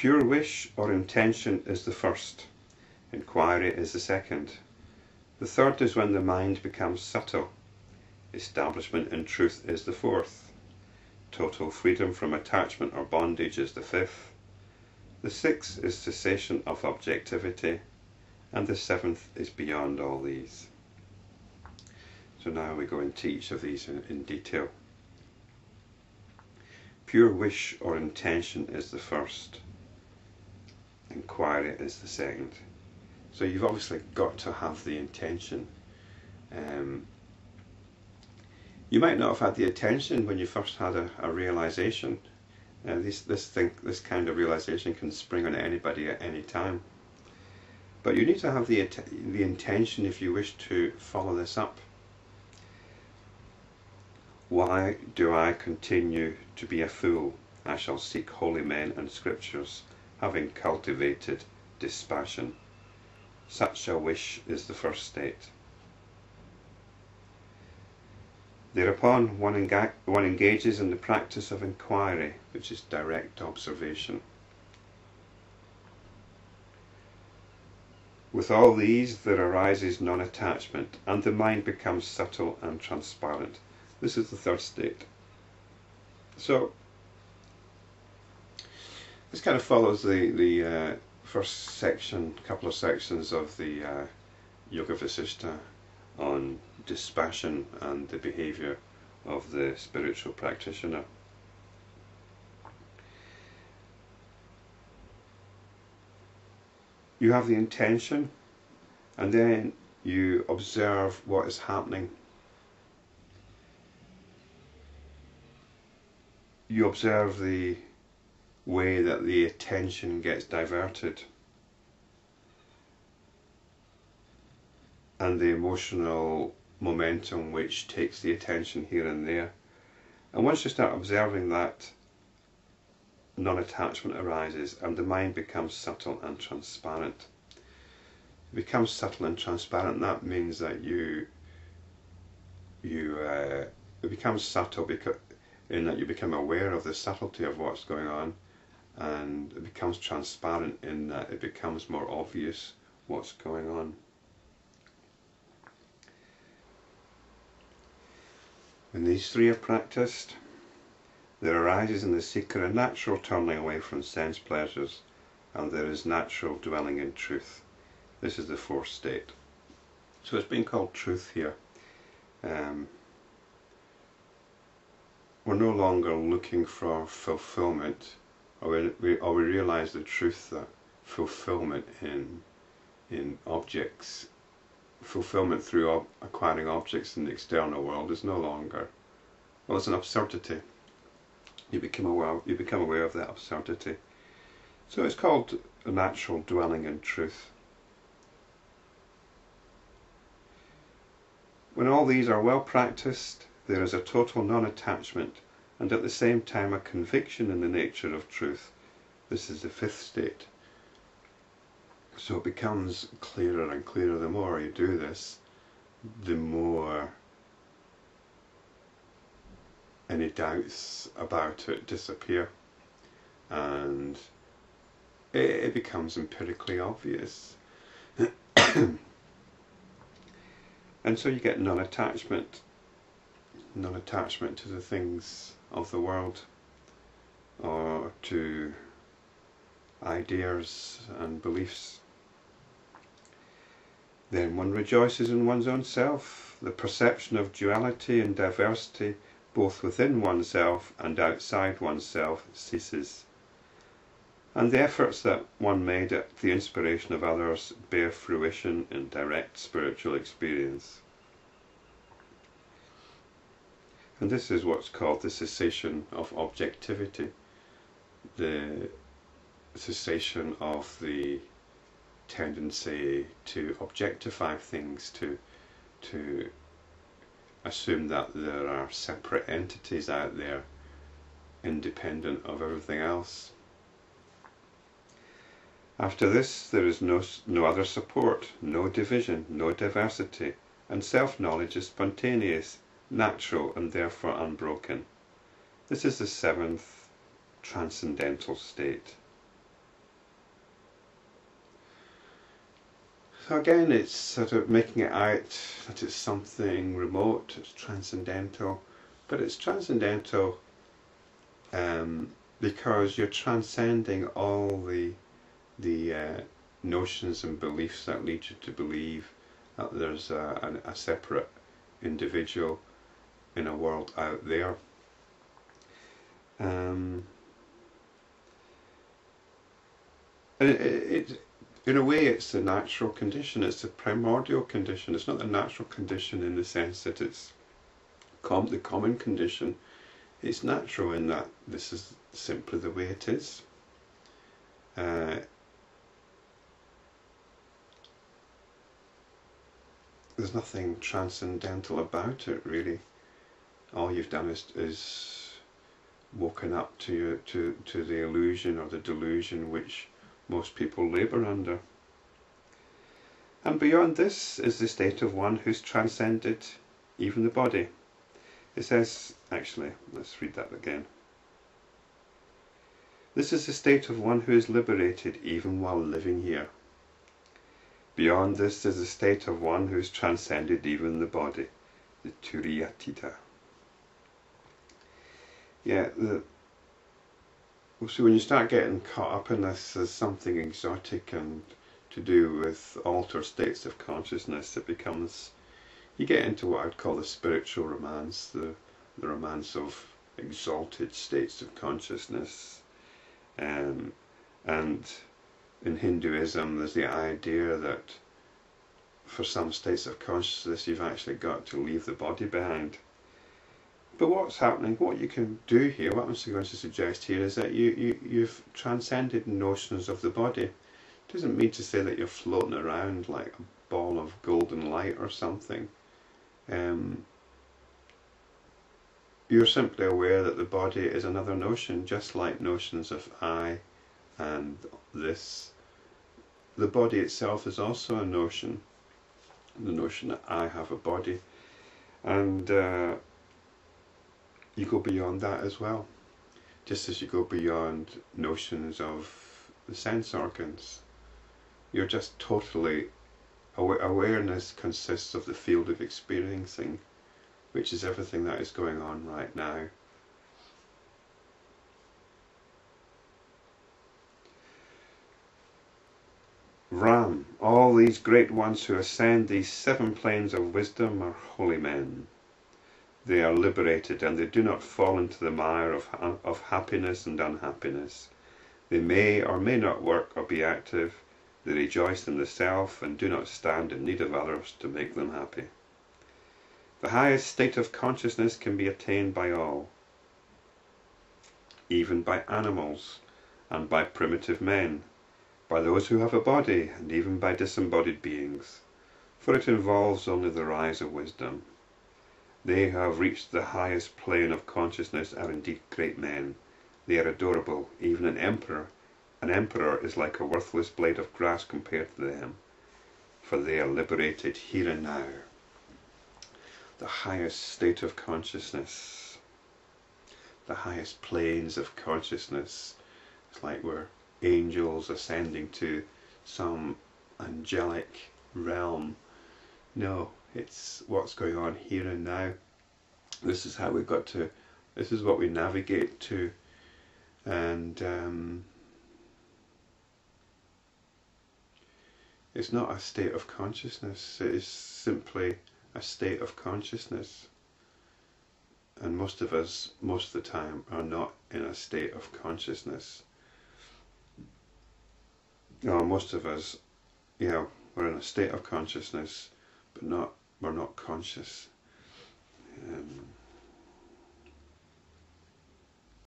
Pure wish or intention is the first. Enquiry is the second. The third is when the mind becomes subtle. Establishment in truth is the fourth. Total freedom from attachment or bondage is the fifth. The sixth is cessation of objectivity, and the seventh is beyond all these. So now we go into each of these in detail. Pure wish or intention is the first. Enquiry is the second. So you've obviously got to have the intention. You might not have had the intention when you first had a realization. This kind of realization can spring on anybody at any time. But you need to have the intention if you wish to follow this up. Why do I continue to be a fool? I shall seek holy men and scriptures, having cultivated dispassion. Such a wish is the first state. Thereupon one engages in the practice of inquiry, which is direct observation. With all these there arises non-attachment, and the mind becomes subtle and transparent. This is the third state. So this kind of follows the first section, couple of sections of the Yoga Vasistha on dispassion and the behaviour of the spiritual practitioner. You have the intention, and then you observe what is happening. You observe the way that the attention gets diverted and the emotional momentum which takes the attention here and there. And once you start observing that, non-attachment arises and the mind becomes subtle and transparent. It becomes subtle and transparent, and that means that it becomes subtle in that you become aware of the subtlety of what's going on, and it becomes transparent in that it becomes more obvious what's going on. When these three are practiced, there arises in the seeker a natural turning away from sense pleasures, and there is natural dwelling in truth. This is the fourth state. So it's being called truth here. We're no longer looking for fulfilment, or we realise the truth that fulfilment in objects, fulfilment through acquiring objects in the external world is no longer, well, it's an absurdity. You become aware of that absurdity. So it's called a natural dwelling in truth. When all these are well practiced, there is a total non-attachment, and at the same time a conviction in the nature of truth. This is the fifth state. So it becomes clearer and clearer. The more you do this, the more any doubts about it disappear, and it becomes empirically obvious. And so you get non-attachment to the things of the world, or to ideas and beliefs. Then one rejoices in one's own self. The perception of duality and diversity, both within oneself and outside oneself, ceases, and the efforts that one made at the inspiration of others bear fruition in direct spiritual experience. And this is what's called the cessation of objectivity, the cessation of the tendency to objectify things, to assume that there are separate entities out there independent of everything else. After this there is no other support, no division, no diversity, and self-knowledge is spontaneous, natural, and therefore unbroken. This is the seventh transcendental state. So again, it's sort of making it out that it's something remote, it's transcendental, but it's transcendental because you're transcending all the notions and beliefs that lead you to believe that there's a separate individual in a world out there. And in a way, it's the natural condition, it's the primordial condition. It's not the natural condition in the sense that it's the common condition. It's natural in that this is simply the way it is. There's nothing transcendental about it, really. All you've done is woken up to the illusion or the delusion which most people labour under. And beyond this is the state of one who's transcended even the body. It says, actually, let's read that again. This is the state of one who is liberated even while living here. Beyond this is the state of one who has transcended even the body, the turiyatita. Yeah, so when you start getting caught up in this as something exotic and to do with altered states of consciousness, it becomes, you get into what I'd call the spiritual romance, the romance of exalted states of consciousness. And in Hinduism there's the idea that for some states of consciousness you've actually got to leave the body behind. But what's happening, what you can do here, what I'm going to suggest here is that you've transcended notions of the body. It doesn't mean to say that you're floating around like a ball of golden light or something. You're simply aware that the body is another notion, just like notions of I and this. The body itself is also a notion, the notion that I have a body, and you go beyond that as well, just as you go beyond notions of the sense organs. You're just totally, awareness consists of the field of experiencing, which is everything that is going on right now. Ram, all these great ones who ascend these 7 planes of wisdom are holy men. They are liberated and they do not fall into the mire of happiness and unhappiness. They may or may not work or be active. They rejoice in the self and do not stand in need of others to make them happy. The highest state of consciousness can be attained by all, even by animals and by primitive men, by those who have a body and even by disembodied beings, for it involves only the rise of wisdom. They who have reached the highest plane of consciousness are indeed great men. They are adorable, even an emperor. An emperor is like a worthless blade of grass compared to them, for they are liberated here and now. The highest state of consciousness, the highest planes of consciousness. It's like we're angels ascending to some angelic realm. No, it's what's going on here and now. This is how we've got to, this is what we navigate to. And it's not a state of consciousness, it is simply a state of consciousness. And most of us, most of the time, are not in a state of consciousness. Most of us, yeah, we're in a state of consciousness, but we're not conscious.